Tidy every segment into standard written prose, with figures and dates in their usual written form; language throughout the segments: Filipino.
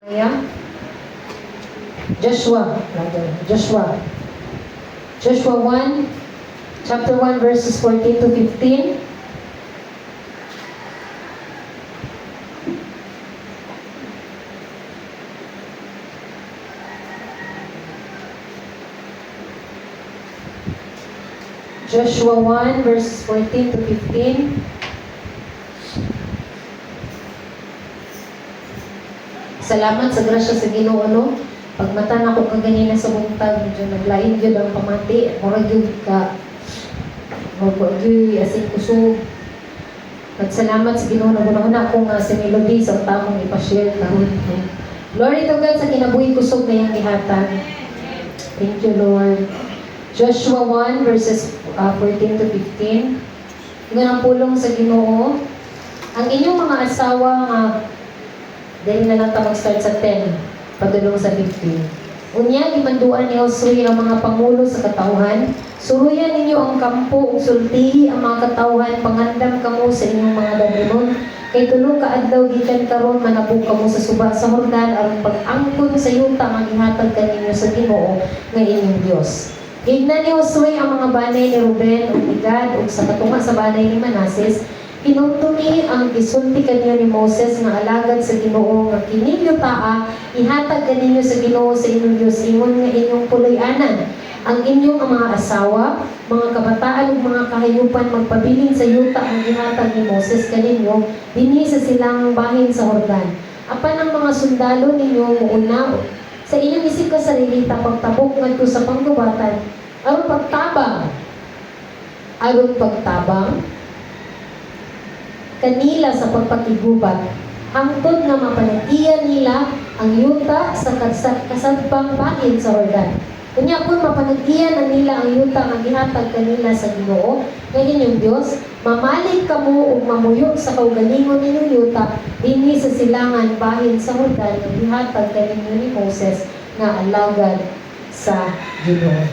Yeah. Joshua, rather. Joshua 1, chapter 1, verses 14 to 15. Joshua 1, verses 14 to 15. Salamat sa grasya sa Ginoo, no? Pagmata na ko kaganina sa buntag, medyo naglain yun ang pamati, murag yun ka, murag yun asin kusog. Nagsalamat sa Ginoo na guna-una akong si Melody sa tamang ipashare kahon. Glory to God sa kinabuhi kusog na yung ihatan. Thank you, Lord. Joshua 1, verses 14 to 15. Ito ang pulong sa Ginoo. Ang inyong mga asawa nga dahil na lang mag-start sa 10, padulong sa 15. Unya, gimanduan ni Josue ang mga pangulo sa katauhan. Suruyan ninyo ang kampo ug sultihi ang mga katauhan, pangandam kamo sa inyong mga daminon. Kay tulo ka adlaw gikan karon manabog kamo sa suba sa Hordan aron pag-angkon sa yuta nga gihatag kaninyo sa Ginoo nga inyong Dios. Gigna ni Josue ang mga banay ni Ruben ug ni Gad ug sa katunga sa banay ni Manases. Kinutumi ang gisulti kanyo ni Moses nga alagad sa Ginoo nga kini yutaa ihatag kaninyo sa Ginoo sa inyong Dios ingon nga inyong puloy-anan ang inyong mga asawa, mga kabataan ug mga kahayupan magpabilin sa yuta ang ihatag ni Moses kaninyo dinhi sa silang bahin sa Hordan. Apan ang mga sundalo ninyo muuna sa inyong isip ka sarilita pagtabok ngadto sa panggubatan aron pagtabang kanila sa pagpakigubat, hangtod nga mapanag-iyan nila ang yuta sa kasadpang bahin sa Hordan. Kunya kung mapanag-iyan nila ang yuta nga gihatag kanila sa Ginoo, nga inyong Dios, mamalig kamo ug mamuyog sa kaugalingon ninyong yuta dinhi sa silangan bahin sa Hordan nga gihatag kaninyo ni Moses nga alagad sa Ginoo.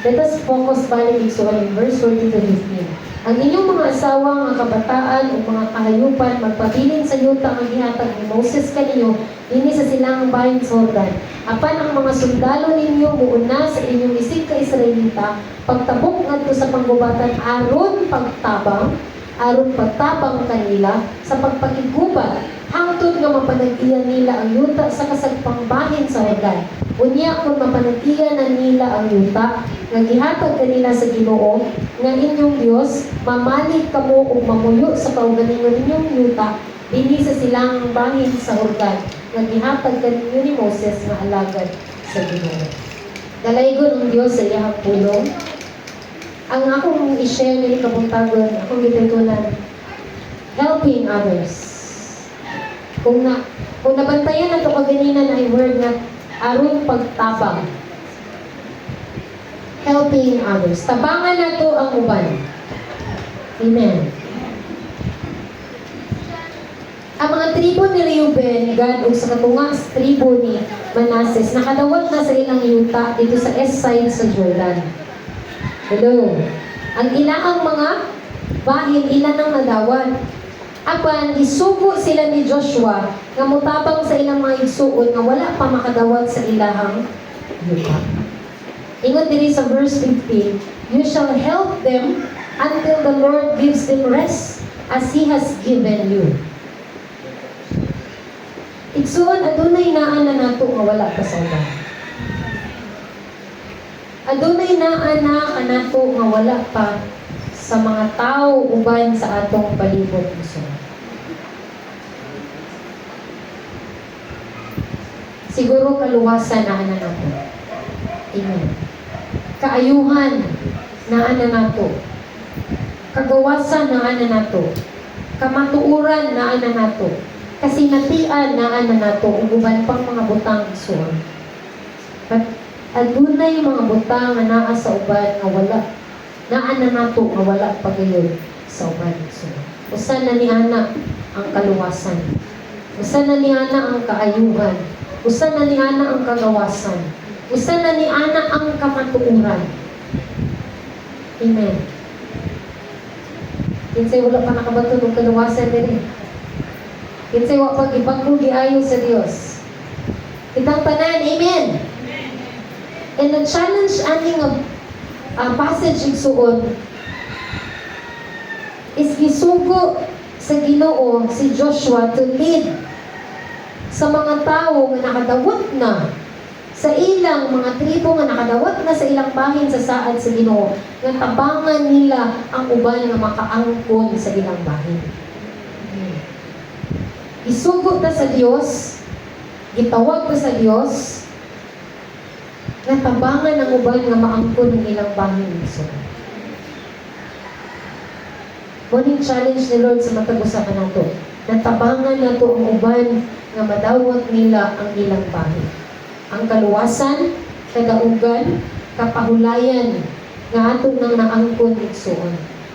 Let us focus balik in verse 14 to 15. Ang inyong mga asawa, mga kabataan o mga kahayupan magpabilin sa yuta ang gihatag ni Moses kaninyo dinhi sa silangang bahin sa Hordan. Apan ang mga sundalo ninyo muuna sa inyong isig ka Israelita pagtabok ngadto sa panggubatan aron pagtabang kanila sa pagpakigubat hangtod nga mapanag-iyan nila ang yuta sa kasagpang bahin sa Hordan. Unya kung mapanag-iyan na nila ang yuta nga gihatag kanila sa Ginoo nga inyong Dios, mamalig kamo ug mamuyo sa kaugalingon ninyong yuta dinhi sa silang bahin sa Hordan nga gihatag kaninyo ni Moses nga alagad sa Ginoo. Dalaygon ang Dios sa iyang pulong. Ang akong i-share ni kabuntagon, akong gitutunan, helping others. Kung nabantayan na ito kaganina na i-word na aron pagtabang. Helping others. Tabangan na ito ang uban. Amen. Ang mga tribo ni Reuben, Gad, o sa katunga sa tribo ni Manases, nakadawat na sa ilang yuta dito sa east side sa Jordan. Hello. Ang ilaang mga bahin, ilan ang nadawat. Apan, isugo sila ni Joshua nga mutabang sa ilang mga igsuon nga wala pa makadawat sa ilahang yuta. Ingon diri sa verse 15, you shall help them until the Lord gives them rest as He has given you. Igsuon, adunay naan na nato nga wala pa sa uban. Adunay naan na kanato nga wala pa sa mga tao uban sa atong palibot gusto. Siguro kaluwasan na nato. Amen. Kaayuhan na nato. Kagawasan na nato. Kamatuuran na nato. Kasinatian na nato ug uban pang mga butang isuon. But adunay mga butang nga naa sa uban nga wala naan na nato nga wala pagayon sa uban isuon. Usa na ni ana ang kaluwasan. Usa na ni ana ang kaayuhan. Usa na ni ana ang kagawasan. Usa na ni ana ang kamatuuran. Amen. Kinsay wala pa nakabato ng kaluwasan din. Kinsay wa pag ibanggo giayo sa Dios. Kitang tanan, amen. And the challenge aning passage igsuon is gisugo sa Ginoo si Joshua to lead sa mga tao nga nakadawat na sa ilang mga tribo nga nakadawat na sa ilang bahin sa saad sa Ginoo nga tabangan nila ang uban nga makaangkon sa ilang bahin. Isugo ta sa Dios, gitawag ta sa Dios nga tabangan ang uban nga maangkon ng ilang bahin. So, morning challenge ni Lord sa matag usapan nato. Natabangan nato ang uban nga madawat nila ang ilang bahin. Ang kaluwasan, kadaugan, kapahulayan nga ato nang naangkon igsuon.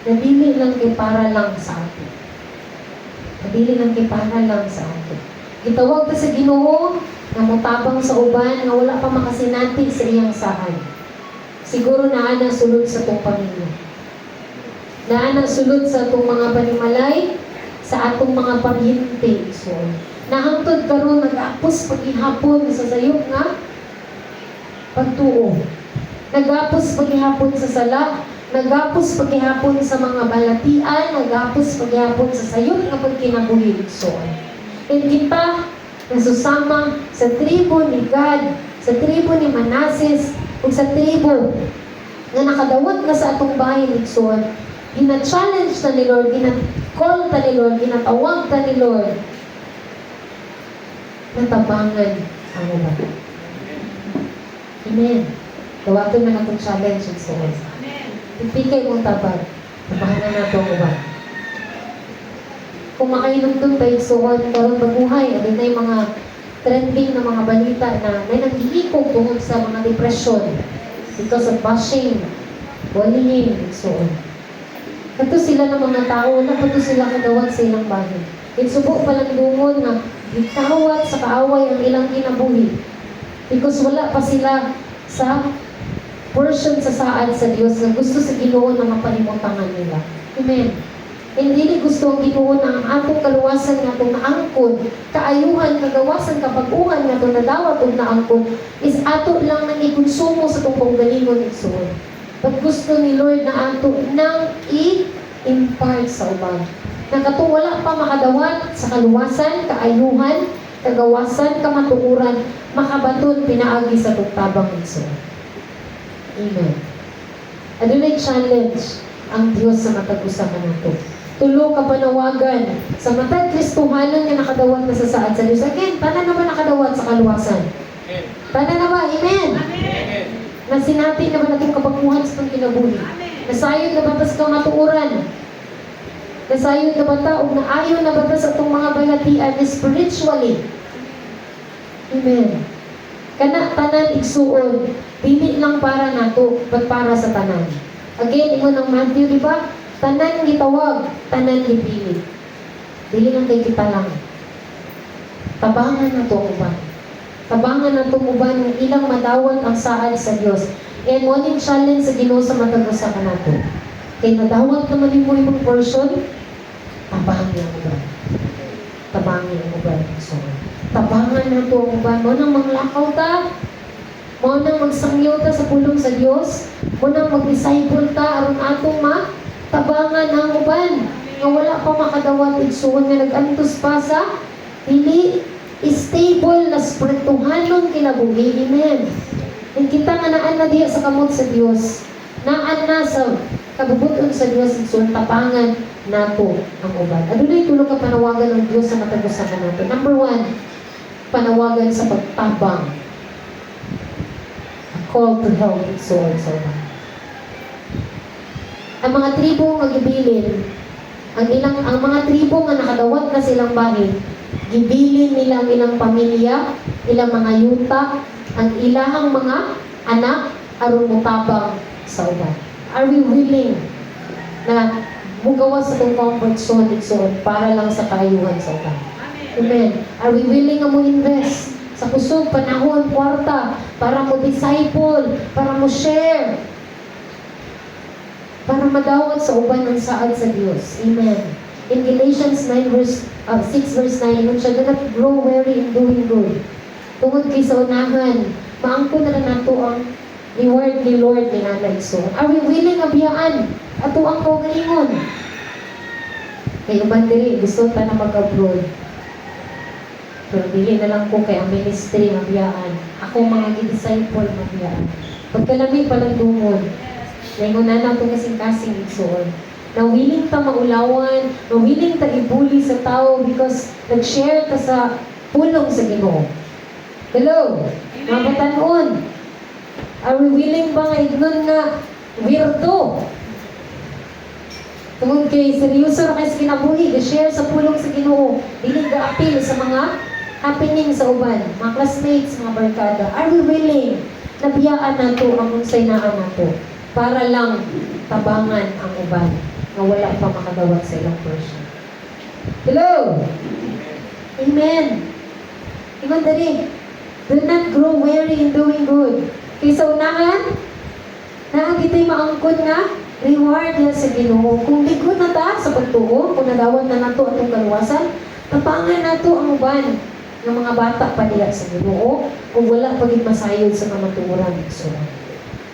Nadili lang kay para lang sa ato. Nadili lang kay para lang sa ato. Gitawag ta sa Ginoo nga motabang sa uban nga wala pa makasinati sa iyang saad. Siguro naa na sulod sa tong pamilya. Naana sulod sa atong mga panimalay, sa atong mga pamhinti. So, nahangtod karon nag-apos paghihapon sa sayop nga pagtuo. Nag-apos paghihapon sa sala, nag-apos paghihapon sa mga balatian, nag-apos paghihapon sa sayop nga pagkinabuhi. So, and kita nasusama sa tribo ni God, sa tribo ni Manases, ug sa tribo nga nakadawat na sa atong bahin igsoon. Gina-challenge ta ni Lord, gina-call ta ni Lord, ginatawag ta ni Lord. Natabangan ang uban. Amen. Tawagan na natong challenge sa Lord. Ipikay mong tabag. Tabangan na ito ang uban. Kung makainumdum tayo suwad, karoon baguhay, ano na yung mga trending na mga balita na may nag-iikog tungkol sa mga depression because of bashing, bullying, and so on. Kato sila ng mga tao, napato sila kadawat sa ilang bahin. Itsubo palang dungon na gitawat sa kaaway ang ilang kinabuhi. Because wala pa sila sa portion sa saad sa Diyos na gusto sa Ginoo na mapalimutangan nila. Amen. Hindi ni gusto ang Ginoo na ang atong kaluwasan nga itong naangkon, kaayuhan, kagawasan, kapaguhan nga itong nadawat o naangkon, is ato lang nang ikonsumo sa itong panggalingon igsuon. Pag gusto ni Lord na ato nang i-impart sa uban. Nakato wala pa makadawat sa kaluwasan, kaayuhan, kagawasan, kamatuuran, makabaton pinaagi sa tugtabang igsoon. Amen. Adunay challenge ang Dios sa matag usapan nato. Tulo ka panawagan sa matag Kristohanon nga nakadawat na sa saad sa Dios. Again, tanan na ba nakadawat sa kaluwasan? Tanan na ba? Amen. Amen. Nasinati na ba natong kabaguhan sa itong kinabuhi? Nasayod na ba ta sa itong natuuran? Nasayod na ba ta o naayon na ba ta sa itong mga balatian spiritually? Amen. Kana tanan igsuon, dili lang para nato, but para sa tanan. Again, ingon ng Matthew, di ba? Tanan gitawag, tanan gipili. Dili lang kay kita lang. Tabangan na to uban. Tabangan na itong uban ng ilang madawat ang saad sa Diyos. And one in challenge sa Ginoo sa matag usapan nato. Kay madawat naman yung imong portion, tabangan ang uban. Tabangan ang uban. So, tabangan na ito ang uban. Mo nang manglakaw ta, mo nang magsangyo ta sa pulong sa Diyos, mo nang mag-disciple ta aron atong tabangan ang uban. Nga wala pa makadawat igsuon nga nag-antos pa sa dili stable na spirituhanong kinabuhi. Amen. And kita nga naan na diya sa kamot sa Dios. Naan na sa kabubuton sa Dios sa tapangan nato ang uban. Adunay tulo ka panawagan ng Dios sa matag-usapan nato. Number 1, panawagan sa pagtabang. A call to help sa uban. Ang mga tribo nga gibilin, ang mga tribo nga nakadawat na silang bahin, gibilin nila ang ilang pamilya, ilang mga yuta, ang ilahang mga anak, aron mutabang sa uban. Are we willing na mugawas sa itong comfort zone para lang sa kaayuhan sa uban? Amen. Are we willing na mo invest sa kusog, panahon, kwarta, para mo disciple, para mo share, para madawat sa uban ng saad sa Diyos? Amen. In Galatians 6 verse 9, yun siya, do not grow weary in doing good. Tungod kay sa unahan, maangko na lang nato ang reward ni Lord ni Nanay So. Are we willing abiyaan? Ato ang kaugalingon. Kay uban diri, gusto ta na mag-abroad. Pero dili na lang ko kay ang ministry mabiyaan. Ako mga disciple mabiyaan. Pagkalami palang dungod, ngayon na itong kasing-kasing igsoon. Na willing ta maulawan, na willing ta ibuli sa tao because nag-share ta sa pulong sa Ginoo. Hello? Mga batanon. Are we willing ba nga ignon nga weirdo? Tungod kay seryoso na kayo sa kinabuhi, i-share sa pulong sa Ginoo, dili ga-appeal sa mga happening sa uban, mga classmates, mga barkada. Are we willing na biyaan nato ang unsay naa nato para lang tabangan ang uban na wala pa makadawat sa ilang person? Hello? Amen. Iman dali. Do not grow weary in doing good. Kaysa unahan, naagitay maangkon nga, reward yan sa Ginoo. Kung ligon na ta sa pagtuo, kung nadawan na nato atong kaluwasan, tapangan nato ang uban ng mga bata pa diya sa Ginoo, kung wala pagit masayod sa kamatuoran. So,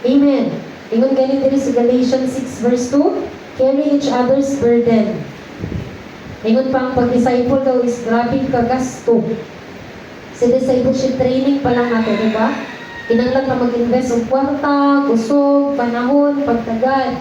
amen. Ingon ganin diri sa Galatians 6 verse 2, carry each other's burden. Ingon pa ang pag-disciple daw is grabe kagasto. Sa discipleship training pa lang nato, di ba? Kinanglan na mag-invest ng kwarta, kusog, panahon, pagtagad.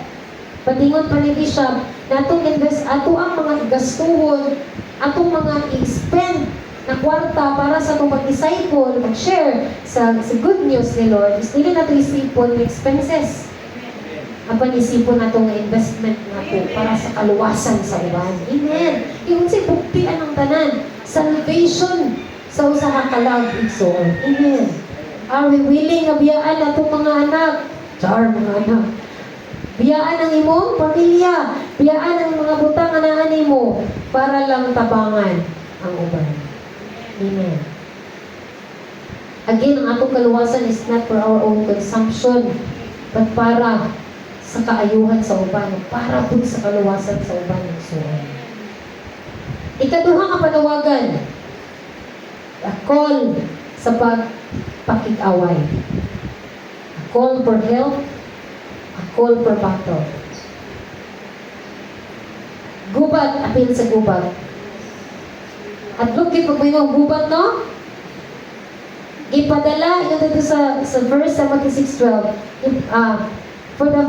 Patingon pa ni Bishop, na atong invest, ato ang mga gastuhon, atong mga i-spend na kwarta para sa itong mag-disciple, mag-share sa good news ni Lord, is hindi nato isipon ng expenses. Apan isipon nato ng investment nato para sa kaluwasan sa uban. Amen. Yung si buktian ng tanan, salvation sa usaha kalag igsoon. Amen. Are we willing na biyaan atong mga anak? Char, mga anak. Biyaan ang imong pamilya. Biyaan ang mga butang anaan mo para lang tabangan ang uban. Amen. Again, ang atong kaluwasan is not for our own consumption, but para sa kaayuhan sa uban. Para po sa kaluwasan sa uban. Ikaduha nga panawagan. A call sa pakig-away. A call for help, a call for battle. Gubat, apil sa gubat. At look, pag may mga gubat, no? Ipadala, ito dito sa verse 76:12, for the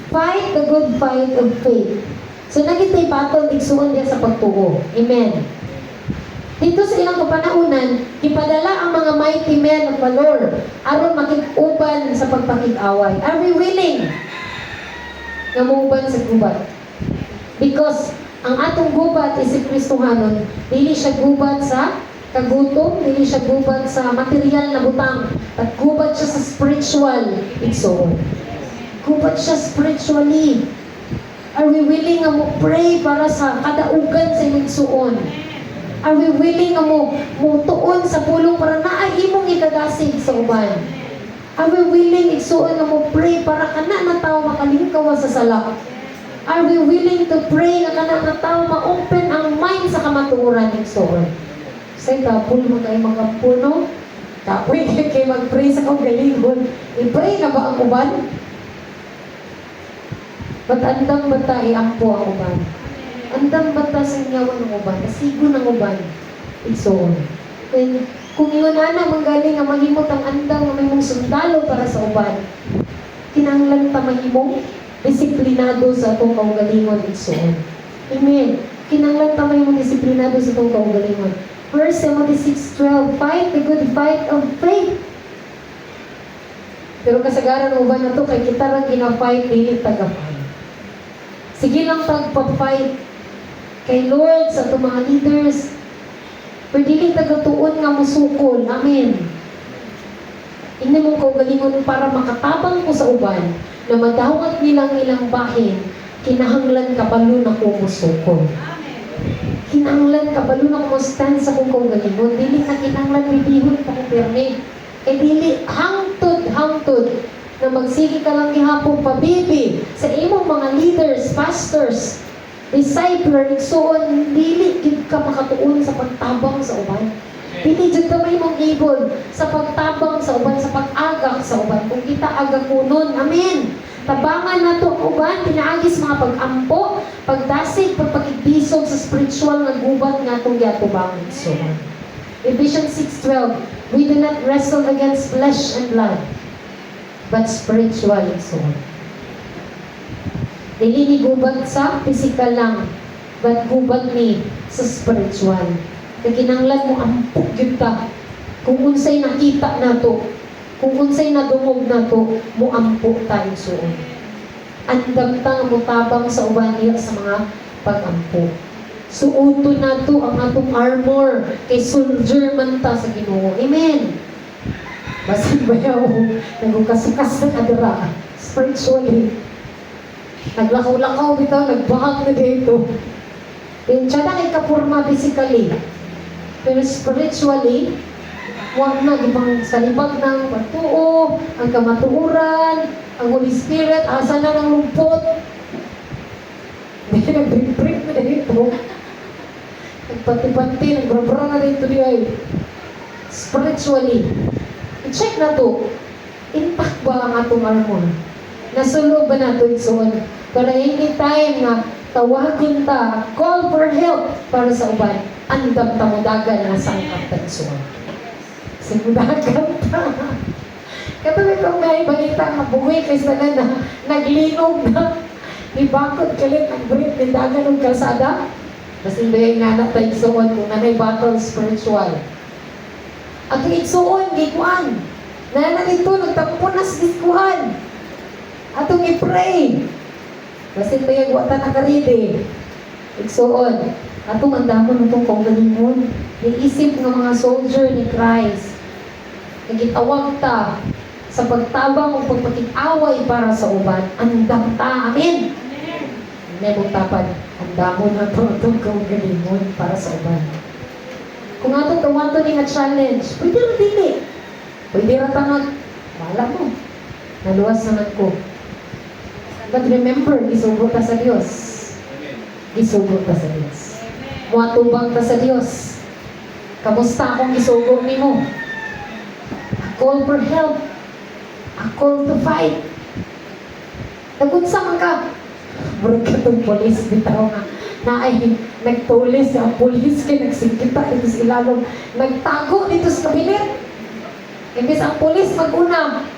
fight, the good fight of faith. So, nagitay battle, igsuon niya sa pagtuo. Amen. Dito sa ilang kapanahunan, ipadala ang mga mighty men of valor aron makig-uban sa pagpakig-away. Are we willing na muuban sa gubat? Because ang atong gubat is si Kristohanon, dili siya gubat sa kagutom, dili siya gubat sa material na butang, at gubat siya sa spiritual igsoon. Gubat siya spiritually. Are we willing na mo pray para sa kadaugan sa igsoon? Are we willing na mo tuon sa pulong para naahimong ikadasig sa uban? Are we willing igsuon na mo pray para kana na tao makalingkaw sa salak? Are we willing to pray na kana na tao ma-open ang mind sa kamatuoran igsuon? Say tapol mo kay mga puno, tapoy kay mag-pray sa kaugalingon. I-pray na ba ang uban? Ba't andang bata iampo ang uban? Andang bata sa inyawan ng uban, nasigo ng uban, igsoon. And kung yun na manggaling ang mahimot ang andang na may mong sundalo para sa uban, kinanglan ta mahimong disiplinado sa itong kaugalingon, igsoon. Amen. Kinanglan ta mahimong disiplinado sa itong kaugalingon. 1 Timothy 6:12, fight the good fight of faith. Pero kasagaran ng uban na ito, kay kita lang gina-fight, dili taga-fight. Sige lang tagpa-fight kay Lord sa itong mga leaders, pero dili taga-tuon nga musukol. Amen. Hindi mong kaugalingon para makatabang ko sa uban na madawat nilang ilang bahin, kinahanglan kabalo na ko musukol. Kinahanglan kabalo na ko stand sa kong kaugalingon. Dili na kinahanglan bibihon pa kong permit. Eh dili hangtod na magsige ka lang gihapon pabibi sa imong mga leaders, pastors, discipler, igsoon, dili gid ka makatuon sa pagtabang sa uban. Dili jud ka may mong able sa pagtabang sa uban, sa pag-agak sa uban. Kung kita agakunon, amen. Tabangan nato ang uban, pinaagis mga pag-ampo, pagdasig, pagpakibisog sa spiritual nga gubat nga itong yatubangan. So, Ephesians 6:12, we do not wrestle against flesh and blood, but spiritual and so on. Dili ni gubat sa physical lang, but gubat ni sa spiritual. Kaya kinanglan mo ampok yun ka. Kung unsay nakita nato, kung unsay nadungog nato, mo ampok tayo suon. Andam ta nga mutabang sa uban niya sa mga pag-ampok. Suuto nato ang atong armor kay soldier man ta sa Ginoo. Amen. Basin ba yaw? Nagukasukas na kadira. Spiritually. Naglakaw-lakaw bitaw, nagbahag na dito. Siya na kay kapurma physically. Pero spiritually, huwag na ibang salibag ng pagtuo, ang kamatuuran, ang Holy Spirit, asa na ng lumpot. Hindi nag-break na dito. Nagpati-pati, nagbra-bra na dito diya. Spiritually, i-check na to. Impact ba ang atong armor? Nasulo ba na ito igsoon? Para anytime na tawagon ta, call for help para sa uban, andam ta mo dagan na sangkap ta igsoon. Simudagan ta. Katuloy kong may balita nga buhay kay sa na naglinog na ibakot kalit ang break ni dagan ng kalsada. Kasi hindi nga na tayo igsoon kung nanay battle spiritual. At igsoon, gikuan. Na nito, nagtampunas gikuan. Atong i-pray. Kasi tayo wata nakaridi. Igsoon. Atong andamon itong kaugalingon. Iisip ng mga soldier ni Christ. Nagitawag ta sa pagtabang o pagpakit-away para sa uban. Andam ta. Amen. Amen. Magtapad. Andamon na itong kaugalingon para sa uban. Kung atong tawato ni nga challenge, pwede rin dili. Pwede rin tangat. Wala mo. Naluwas naman ko. But remember, isugo ta sa Diyos. Isugo ta sa Diyos. Muatubang ta sa Diyos. Kamusta akong isugo ni mo? A call for help. A call to fight. Nagunsa man ka. Murag ka itong polis. Bitaw nga. Na ay nagtulis ang polis kaya nagsikita dito sa ilalong. Nagtago dito sa kabinet. Imbis ang polis mag-una.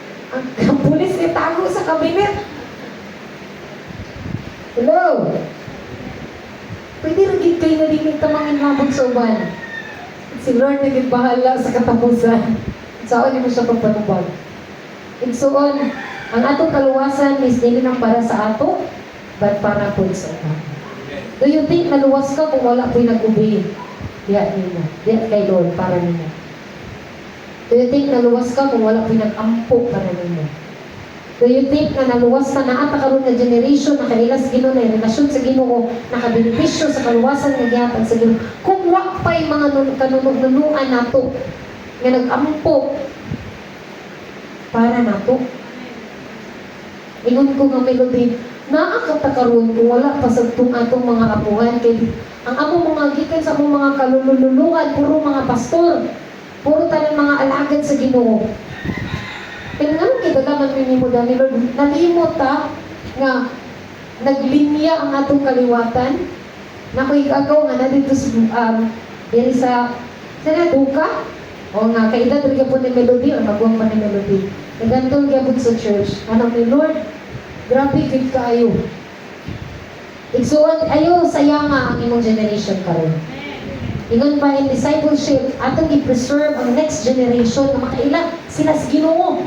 Ang polis ay tago sa kabinet. Hello? Pwede rin kayo na din tamangin mabog sa uban. Si Lord naging bahala sa katapusan. Saan mo siya pagpanubag? Igsoon, ang atong kaluwasan is dili lang para sa ato, but para po sa uban. Do you think naluwas ka kung wala po'y nag-obey? Diyan nila. Diyan kay Lord para nila. Do you think naluwas ka kung wala po'y nag-ampo para nila? Do you think na naluwas na naata karon nga generation na kailas Ginoo na relasyon sa Ginoo, nakabenepisyo sa kaluwasan nga gihatag sa Ginoo? Kung wa pay mga kanunuan nato nga nag-ampo para nato. Ingon ko nga melody, naakata karon kung wala pa sa atong mga apuhan kay ang among mga gikan sa among mga kalululuan puro mga pastor, puro tanan mga alagad sa Ginoo. Tingnan kita naman minimo dani Lord, nalimot ta nga naglinya ang atong kaliwatan. Nakoy agaw nga na dito sa diri sa duka o nga kaedad ri gyapon ni Melody o magwang pa ni Melody. Nagantol gyapon sa church. Ano ni Lord, grabe gid kaayo. Igsuon ayo sayanga ang imong generation karon. Ingon pa in discipleship, atong i-preserve ang next generation na makaila sila sa Ginoo.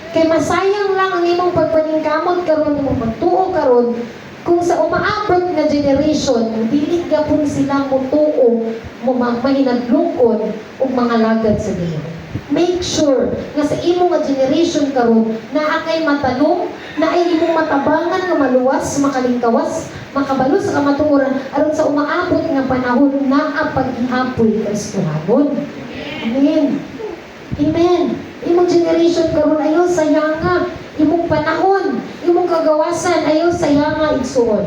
Kay masayang lang ang imong pagpaningkamot karon, imong pagtuo karon, kung sa umaabot na generation, dili gapon sila mutuo, mahinadlungkod ug mga lagad sa Ginoo. Make sure na sa imong nga generation karon na akay matanong, na ay imong matabangan nga maluwas, makalingkawas, makabalo sa kamatuoran aron sa umaabot nga panahon na pag-ihapoy Kristohanon. Amen. Amen. Imong generation karon ayo sayanga, imong panahon, imong kagawasan ayo sayanga igsuon.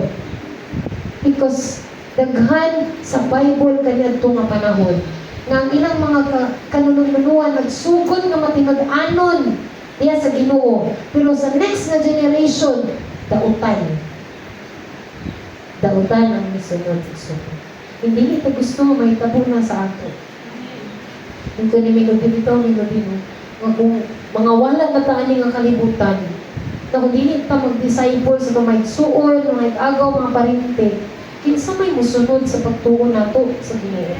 Because daghan sa Bible kaniadto nga panahon nga ang ilang mga kanunuan nagsugod nga matinud-anon diya sa Ginoo. Pero sa next na generation, dautan. Dautan ang misunod. Hindi ito gusto may tabo na sa ato. Ito ni Miguel dito, mga wala na taani nga kalibutan. Na kung dili ta mag-disciple sa mga igsuon, mga agaw, mga parinte, kinsa may musunod sa pagtuon nato sa Ginoo.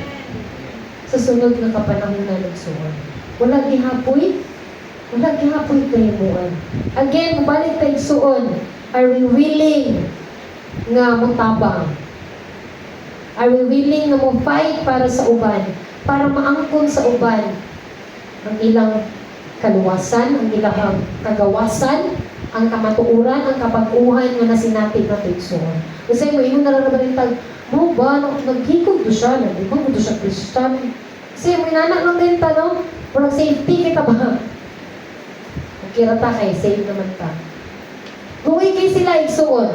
Sa sunod nga kapanahon na nagsuon. Wala gihapoy kahimuan. Again, balik tayo igsuon. Are we willing nga mutabang? Are we willing na mo-fight para sa uban? Para maangkon sa uban ang ilang kaluwasan, ang ilang kagawasan, ang kamatuuran, ang kapag-uhan nga nasinati na igsuon. Kasi mo, ingon na lang naman yung tag, mo ba, naghikog do siya, naghikog do siya Christian. Kasi mo, inanak ng denta, no? Parang safety kita ba? Kira ta kay, safe naman ta. Kung ikay sila igsuon,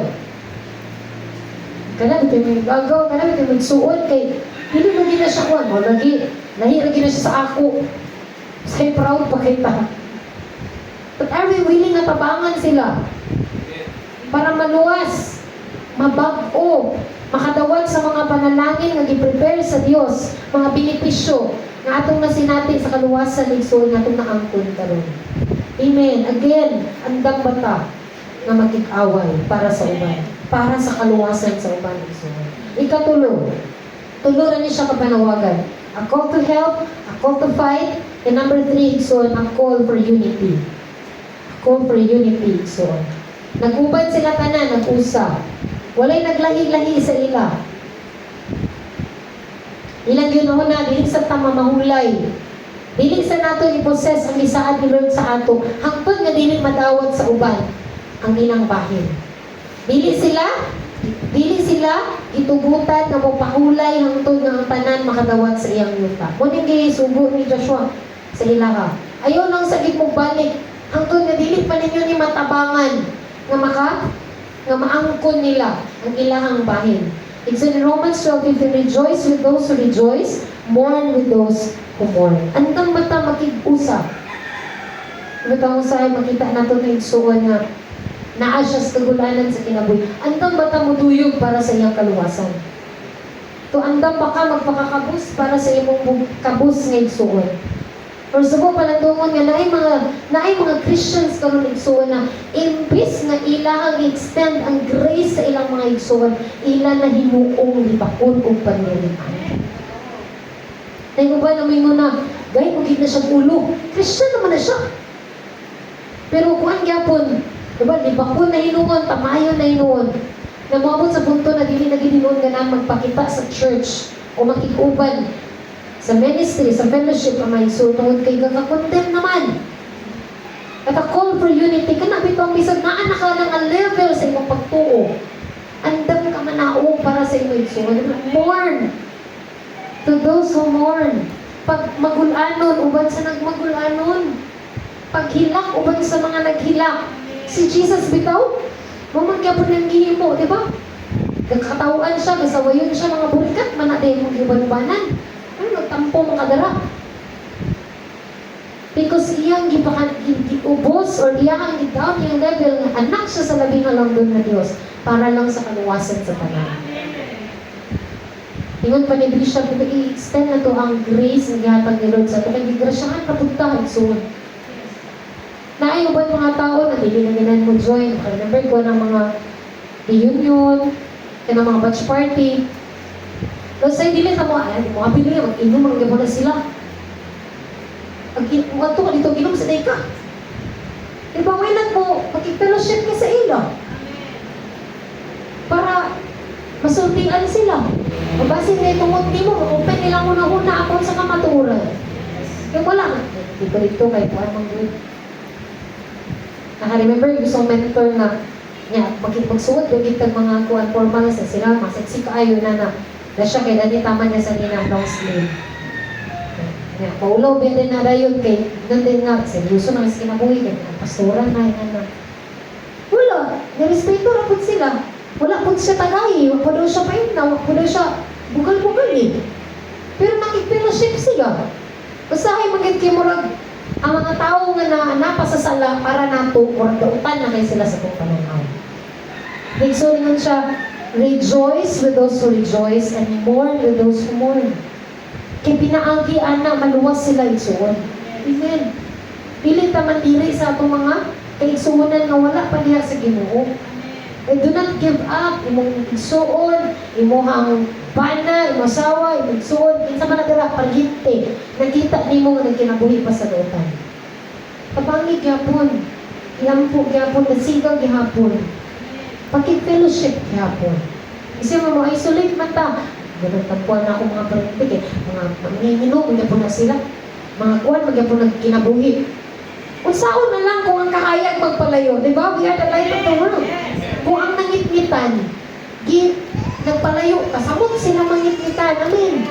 kana bito may gagaw, kana bito magsuon kay hindi lagi na siya kuan mo, lagi lagi na siya sa ako. Say proud pa kita. But are we willing na tabangan sila? Para maluwas, mabag-o, makadawat sa mga panalangin nga gi-prepare sa Dios, mga benepisyo nga atong nasinati sa kaluwasan igsuon nga atong naangkon karon. Amen. Again, andam bata nga makik-away para sa uban, para sa kaluwasan sa uban igsuon. Ikatulo, tuluran ni siya kapanawagan. A call to help, a call to fight, and number 3 igsuon, a call for unity. A call for unity igsuon. Nag-uban sila tanan, nag-usa. Walay naglahi-lahi sa ila. Ilang ginoo na, dili sa tamamahulay. Dili sa nato i-possess ang isaad ni Lord sa ato, hangtod nga dili madawat sa uban ang ilang bahin. Dili sila itugutan nga mopahulay hangtod nga ang tanan makadawat sa iyang yuta. Kuning gisugo ni Joshua sa ilaha. Ayaw nang sagit mo balik hangtod nga dili pa ninyo ni matabangan nga maangkon nila ang ilahang bahin. It's in Romans 12:15, rejoice with those who rejoice, mourn with those who mourn. Andang mata makig-usa. Ito sa makita nato na igsuon nga naa siya sa kagulanan sa kinabuhi. Andang mata muduyog para sa iyang kaluwasan. To andang baka magpakakabus para sa imong kabus nga igsuon. Or subo palandungon nga naay mga Christians karon igsuon na imbis nga ilahang extend ang grace sa ilang mga igsuon, ila na himuong libakon og panlilian. Naingon ba namin na, gay, magiging na siyang ulo. Christian naman na siya. Pero kuan gyapon, diba, libakon na hinuon, tamayon na hinuon. Na moabot sa punto na dili na gininuon ganan magpakita sa church o makikuban sa ministry, sa fellowship ang may sunod kay gagakondem naman. At a call for unity, kana bitaw bisag naa na ka ng level sa imong pagtuo. Andam ka manao para sa imong igsoon. Mourn to those who mourn. Pag magulanon, uban sa nagmagulanon. Paghilak, uban sa mga naghilak. Si Jesus bitaw, mamagyapon ng gihimo, di ba? Nagkatawaan siya, gasawayon siya mga burikat, manatay mong iban-banan. Ano, nagtampo mga dara. Because iyang giubos or iyang i-down yung level nga anak siya sa labing halangdon na Diyos para lang sa kaluwasan sa tanan. Ingon pa ni Bishop, i-extend na to ang grace ng gihatag ni Lord sa ito. Kaya gigrasyahan kapunta, igsuon. Naayo ba mga tao na dili na ginan mo join? Remember ko ng mga reunion, ng mga batch party. Kasi dili na mo, ayan, mga pili, mag-inom, mag-inom na sila. Mga to, dito, inom sa day ka. Diba, why not mo, mag-fellowship ka sa ila? Para masultingan sila. Mabasin na itong mundi mo, open nila muna ako sa kamaturan. Kaya wala. Dito kay Puan Manggoy. Remember, gusto mentor na magsuot, bigit ang mga kuwan formal sa sila, masaksi kaayo na siya kay dani tama niya sa nina long sleeve. Paulaw din na dayon kay doon din nga, seryoso na mas kinabuhi kay pastoran na yan. Wala, nirespeto na po sila. Wala po siya tagay, wala po daw siya paimna, wala po daw siya bugal-bugal eh. Pero nakipinoship siya. Usahay magiging kay murag ang mga tao nga na napasasala para nato or dautan na kay sila sa itong pananaw. Nagsulingan siya, rejoice with those who rejoice and mourn with those who mourn. Kay pinaagi ana maluwas sila igsuon. Amen. Dili ta man diri sa atong mga kaigsuonan nga wala pa diha sa Ginoo. Do not give up imong igsuon, imong bana, imong asawa, imong igsuon, kinsa man nadira palyente. Nakita nimo nga nagkinabuhi pa sa dautan. Kabangi gyapon, lampo gyapon, nasigaw gyapon. Paki-fellowship gyapon. Kasi mo isolate man ta. Ganun tapuan na ako mga parentik mga manginginom, magyapon na sila. Mga kuwan, magyapon nagkinabuhi. Unsaon na lang kung ang kahayag magpalayo, di ba? We are the light of the world. Kung ang nangitngitan, nagpalayo, kasamot sila mangitngitan. Amen.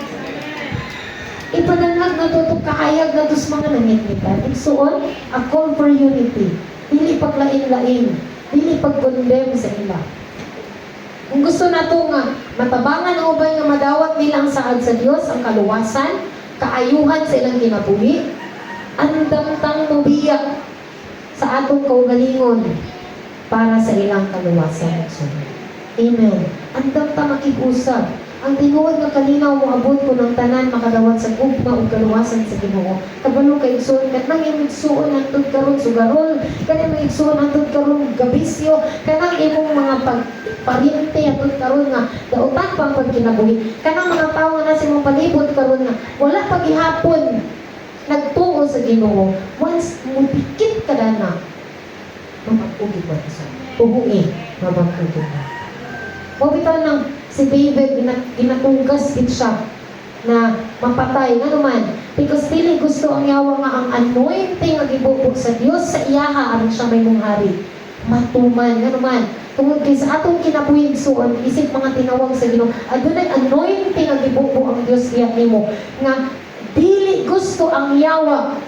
Ipananag na tutok kahayag na dos mga nangitngitan. Igsuon, a call for unity. Dili paglain-lain. Dili pag-condemn sa ila. Kung gusto na ito nga, matabangan ang ubay nga madawat nilang saad sa Diyos, ang kaluwasan, kaayuhan sa ilang kinabuhi, andamtang mubiyak sa atong kaugalingon para sa ilang kaluwasan. Amen. Andamtang makig-usap. Ang tinuod nga kalinaw mo abot ko ng tanan makadawat sa gugma o kaluwasan sa Ginoo. Kabalo kay igsoon kat nang imong igsoon hangtod karon sugarol, kanang imong igsoon hangtod karon gabisyo, kanang imong mga pagparinte hangtod karon nga dautan pang pagkinabuhi. Kanang mga tawo na sa imong palibot karon nga wala pa gihapon nagtuo sa Ginoo. Once mo pikit ka na mapag-ugi ba sa tuhuin mapag-ugi ba. Mabitaw ng si David, ginatugas din siya na mapatay. Nga naman, because dili gusto ang yawa nga ang anointing ang ibubog sa Diyos sa iyaha aron siya may munghari. Matuman. Nga naman, tungod kay sa atong kinabuhig suon, isip mga tinawag sa Ginoo, adunay anointing ang ibubog ang Diyos iya nimo. Nga, dili gusto ang yawa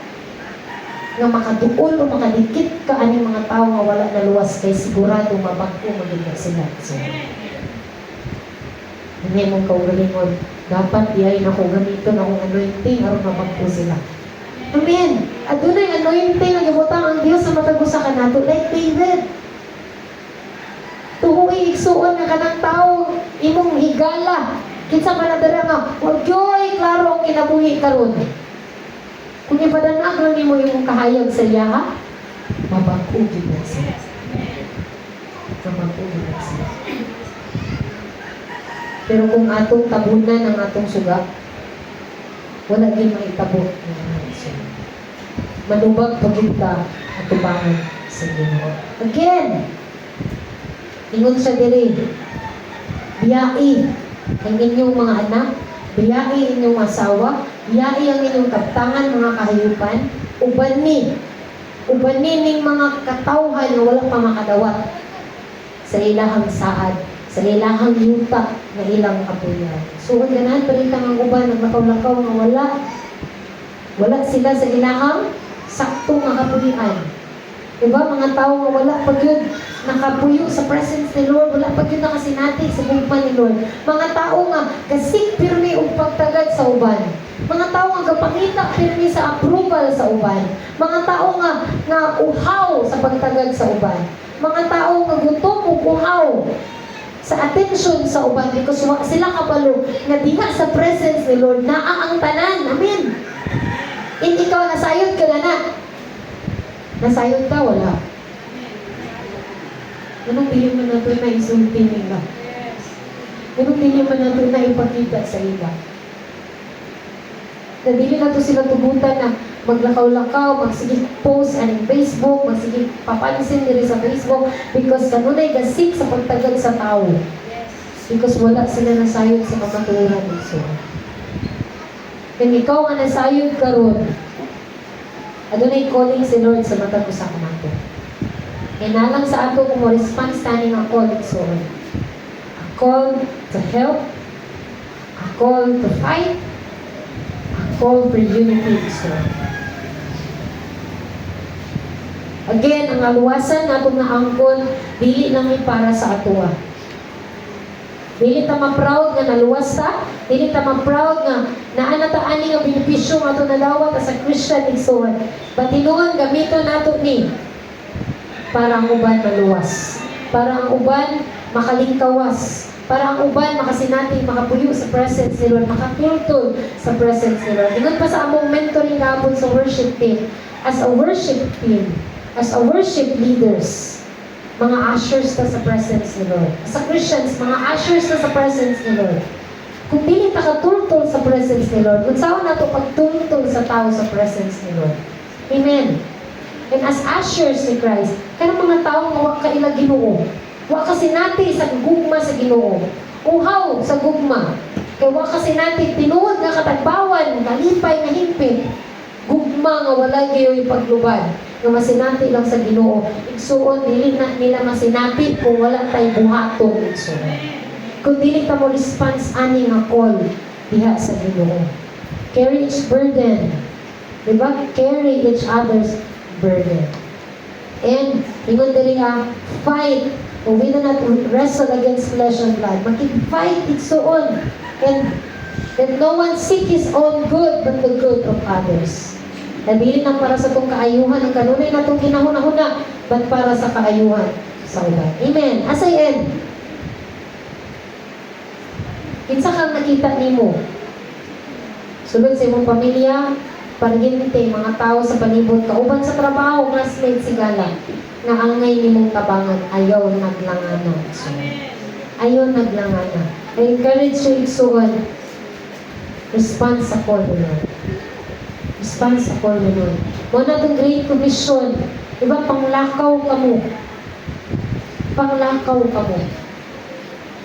nga makaduol o makadikit ka aning mga tao nga wala na luwas kay sigurado mabagko magiging sila. So, hindi mong kaugalingon. Dapat diay na ko gamiton akong anointing aron mabagko sila. Amen. Adunay anointing ang ibutang ang Dios sa matag usa kanato like David. Tuhoy igsuon nga kanang tawo imong higala. Kinsa man nadara nga, "Wagyoy klaro ang kinabuhi karon." Kung ipadanag lang nimo imong kahayag sa iya, ha? Mabagko gid na siya. Mabagko gid na siya. Pero kung atong tabunan ang atong suga, wala din maitabot ng suga. Manubag pagkita at tubangan sa Ginoo. Again, ingon siya diri, biyai ang inyong mga anak, biyai inyong asawa, biyai ang inyong kaptangan, mga kahayupan, uban ning mga katawhan na wala pa makadawat sa ilahang saad, sa ilahang yuta na ilang kapuyan. So, ang ganahan palitang ang uban, naglakaw-lakaw nga wala sila sa ilahang saktong nga kapuyan. Diba? Mga tao nga wala pag yun nakapuyo sa presence ni Lord, wala pag yun nakasinati sa bugpan ni Lord. Mga tao nga kasig pirmi og pagtagad sa uban. Mga tao nga gapangita pirmi sa approval sa uban. Mga tao nga uhaw sa pagtagad sa uban. Mga tao nga gutom ug uhaw sa attention sa uban because sila kabalo nga diha sa presence ni Lord naa ang tanan. Amen. Hindi ikaw nasayod ka na. Nasayod ka, wala. Anong dili man nato na isulti nila? Anong dili man nato na ipakita sa iba? Na dili nato sila tubutan na maglakaw-lakaw, magsige post and Facebook, magsige papansin diri sa Facebook because kanunay gasik sa pagtagad sa tao. Because wala sila nasayod sa kamatuoran ng Iso. Kung ikaw nga nasayod karon, adunay calling si Lord sa matag usa ka nato. Inalang sa ato kung mo response tani nga calling so. A call to help, a call to fight, a call for unity so. Again, ang aluwasan nato nga angkon dili lang para sa atoa. Dili ta ma-proud nga naluwas ta, dili ta ma-proud nga naa ta ani nga benepisyo nga ato nadawat sa Christian igsoon. But tinuod gamiton nato ni para ang uban maluwas, para ang uban makalingkawas, para ang uban makasinati, makapuyo sa presence ni Lord, makatultol sa presence ni Lord. Ingon pa sa among mentoring gabon sa worship team, as a worship team, as a worship leaders, mga ushers ta sa presence ni Lord. Sa Christians, mga ushers ta sa presence ni Lord. Kung dili ta katultol sa presence ni Lord, kung saan nato pagtultol sa tao sa presence ni Lord. Amen. And as ushers ni Christ, kanang mga tao nga wa kaila Ginoo, wa kasi nati sa gugma sa Ginoo, uhaw sa gugma, kay wa kasi nati tinuod nga katagbawan, kalipay nga hingpit, gugma nga wala gayoy paglubad, nga masinati lang sa Ginoo. Igsuon dili na nila masinati kung wala tay buhaton igsuon. Kung dili ta mo response ani nga call diha sa Ginoo. Carry each burden. Diba? Carry each other's burden. And ingon diri fight. We do not wrestle against flesh and blood. Makig-fight igsuon. And that no one seek his own good but the good of others. Dili lang para sa itong kaayuhan ang kanunay na itong kinahuna-huna, but para sa kaayuhan sa uban. Amen. As I end, kinsa kang nakita nimo sulod sa imong pamilya, parginte, mga tao sa palibot, kauban sa trabaho, classmate, sigala, na angay nimong tabangan, ayaw naglangana. So, ayaw naglangana. I encourage you igsuon, response sa call mo nun. Response sa call mo nun. Muna itong Great Commission, diba, panglakaw ka mo. Panglakaw ka mo.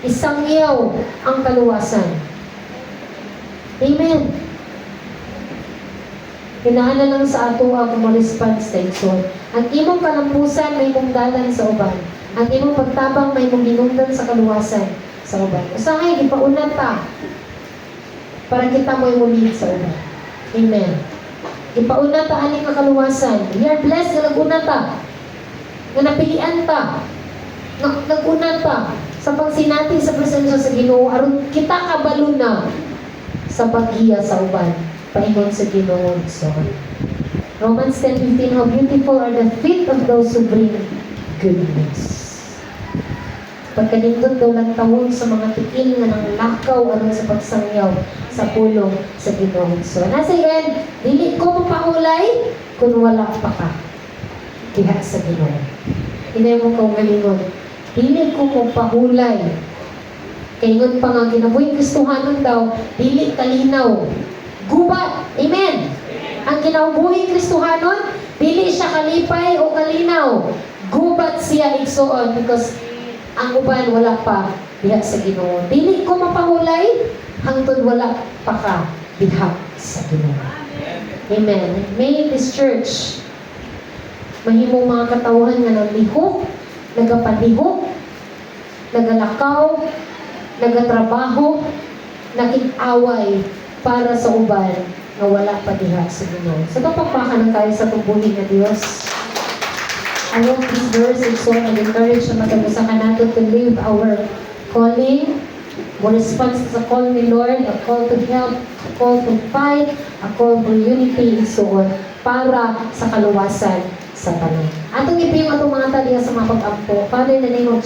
Isangyaw ang kaluwasan. Amen. Hinahala lang sa ato kung ma-response sa igsoon. Ang imong kalampusan may mong dalan sa uban. Ang imong pagtabang may mong hinungdan sa kaluwasan sa uban. Usahay, ipaunat ta para kita mo yung sa uban. Amen. Ipaunat ta aning kaluwasan. We are blessed nga nag-unat ta. Nga napilian ta. Nag-unat ta sa pagsinati sa presensya sa Ginoo aron kita kabalo na sa paghiya sa uban. Paingon sa Ginoo. So, Romans 10:15, how beautiful are the feet of those who bring good news. Pagkalindot daw lang tawon sa mga tiil nga nang lakaw aron sa pagsangyaw sa pulong sa Ginoo. So, nasa end, dili ko mapahulay kung wala pa ka diha sa Ginoo. Hinay mo kong galingon, dili ko mapahulay. Kaingon pa nga, kinabuhing Kristohanon daw, dili kalinaw. Gubat. Amen. Ang kinabuhing Kristohanon, dili siya kalipay o kalinaw. Gubat siya igsuon because ang uban wala pa diha sa Ginoo. Dili ko mapahulay hangtod wala pa ka diha sa Ginoo. Amen. May this church mahimong mga katawhan nga naglihok, nagapanlihok, nagalakaw, nagatrabaho, nakig-away para sa uban na wala pa diha sa Ginoo. So, kapagpakan ng tayo sa tubuhin na Diyos. I hope this verse is so encourage na matagusakan natin to live our calling, more response sa call ni Lord, a call to help, a call to fight, a call for unity, isuon, para sa kaluwasan sa tanan. Atong ipiyong atong mga taliya sa mga pag-ampo. Father, in the name of